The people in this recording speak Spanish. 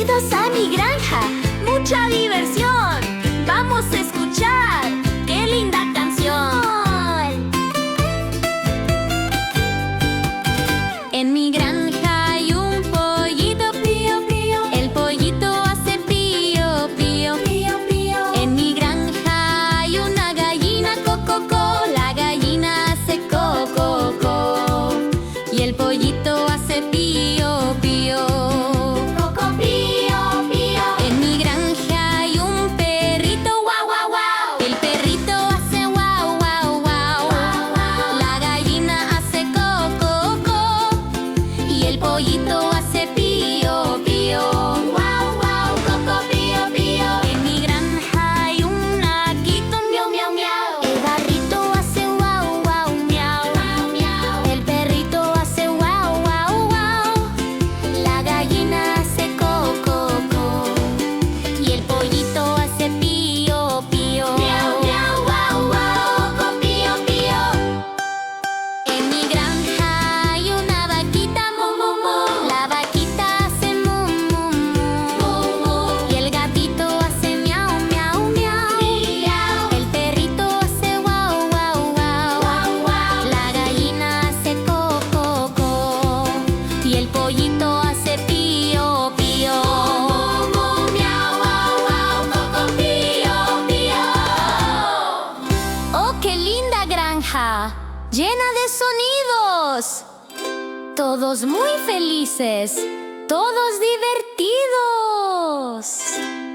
Bienvenidos a mi granja, mucha diversión. Vamos a escuchar, qué linda canción. En mi granja hay un pollito pío, pío. El pollito hace pío, pío, pío, pío. En mi granja hay una gallina cococo. La gallina hace cococo. Y el pollito hace pío, pío. Llena de sonidos. Todos muy felices. Todos divertidos.